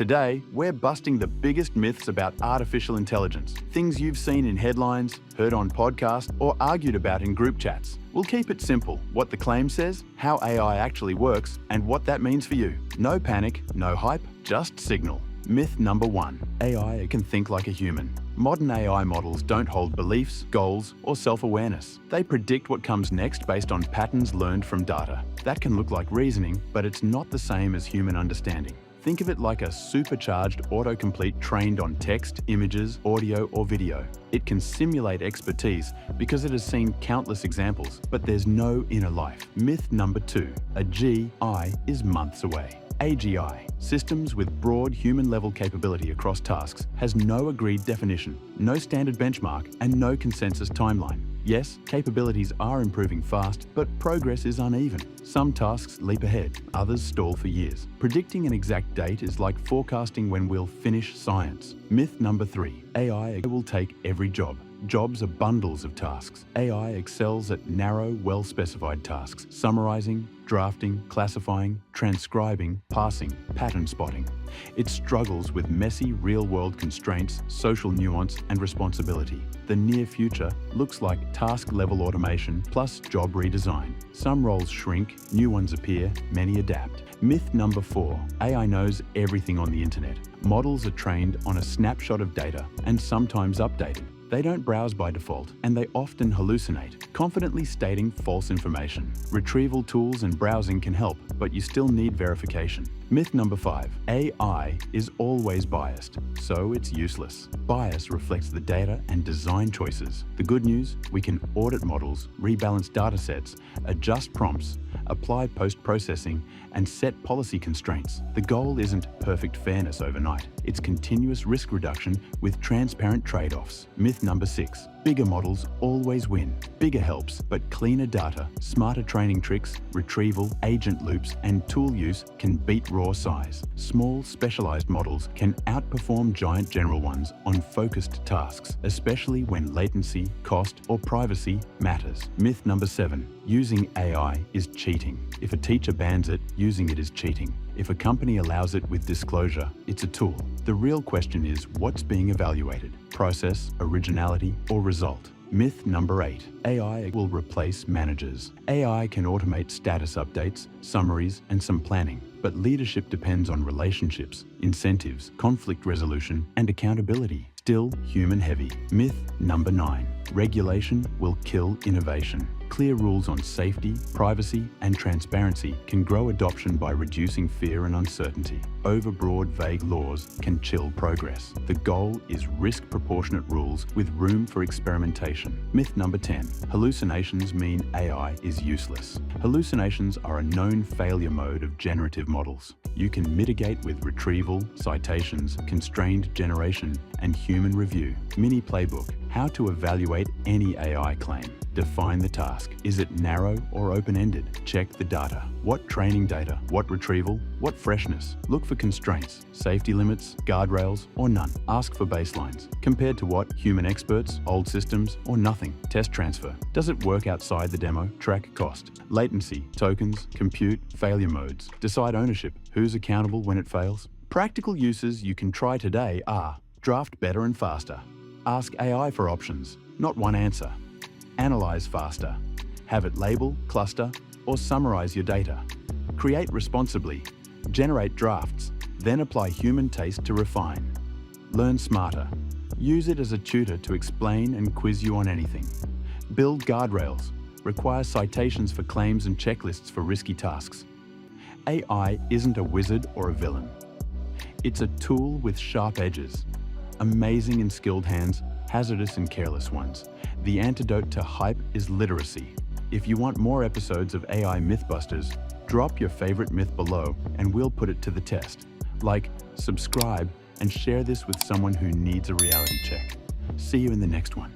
Today, we're busting the biggest myths about artificial intelligence, things you've seen in headlines, heard on podcasts, or argued about in group chats. We'll keep it simple: what the claim says, how AI actually works, and what that means for you. No panic, no hype, just signal. Myth number 1. AI can think like a human. Modern AI models don't hold beliefs, goals, or self-awareness. They predict what comes next based on patterns learned from data. That can look like reasoning, but it's not the same as human understanding. Think of it like a supercharged autocomplete trained on text, images, audio, or video. It can simulate expertise because it has seen countless examples, but there's no inner life. Myth number 2. A GI is months away. AGI, systems with broad human-level capability across tasks, has no agreed definition, no standard benchmark, and no consensus timeline. Yes, capabilities are improving fast, but progress is uneven. Some tasks leap ahead, others stall for years. Predicting an exact date is like forecasting when we'll finish science. Myth number 3. AI will take every job. Jobs are bundles of tasks. AI excels at narrow, well-specified tasks: summarizing, drafting, classifying, transcribing, parsing, pattern spotting. It struggles with messy, real-world constraints, social nuance, and responsibility. The near future looks like task-level automation plus job redesign. Some roles shrink, new ones appear, many adapt. Myth number 4. AI knows everything on the internet. Models are trained on a snapshot of data and sometimes updated. They don't browse by default, and they often hallucinate, confidently stating false information. Retrieval tools and browsing can help, but you still need verification. Myth number 5. AI is always biased, so it's useless. Bias reflects the data and design choices. The good news: we can audit models, rebalance datasets, adjust prompts, apply post-processing, and set policy constraints. The goal isn't perfect fairness overnight. It's continuous risk reduction with transparent trade-offs. Myth number 6. Bigger models always win. Bigger helps, but cleaner data, smarter training tricks, retrieval, agent loops, and tool use can beat raw size. Small, specialized models can outperform giant general ones on focused tasks, especially when latency, cost, or privacy matters. Myth number 7. Using AI is cheating. If a teacher bans it, using it is cheating. If a company allows it with disclosure, it's a tool. The real question is, what's being evaluated? Process, originality, or result? Myth number 8. AI will replace managers. AI can automate status updates, summaries, and some planning. But leadership depends on relationships, incentives, conflict resolution, and accountability. Still human heavy. Myth number 9. Regulation will kill innovation. Clear rules on safety, privacy, and transparency can grow adoption by reducing fear and uncertainty. Overbroad, vague laws can chill progress. The goal is risk-proportionate rules with room for experimentation. Myth number 10. Hallucinations mean AI is useless. Hallucinations are a known failure mode of generative models. You can mitigate with retrieval, citations, constrained generation, and human review. Mini playbook: how to evaluate any AI claim. Define the task. Is it narrow or open-ended? Check the data. What training data? What retrieval? What freshness? Look for constraints, safety limits, guardrails, or none. Ask for baselines. Compared to what? Human experts, old systems, or nothing? Test transfer. Does it work outside the demo? Track cost. Latency, tokens, compute, failure modes. Decide ownership. Who's accountable when it fails? Practical uses you can try today are: draft better and faster. Ask AI for options, not one answer. Analyze faster. Have it label, cluster, or summarize your data. Create responsibly. Generate drafts, then apply human taste to refine. Learn smarter. Use it as a tutor to explain and quiz you on anything. Build guardrails. Require citations for claims and checklists for risky tasks. AI isn't a wizard or a villain. It's a tool with sharp edges. Amazing in skilled hands, hazardous in careless ones. The antidote to hype is literacy. If you want more episodes of AI Mythbusters, drop your favorite myth below and we'll put it to the test. Like, subscribe, and share this with someone who needs a reality check. See you in the next one.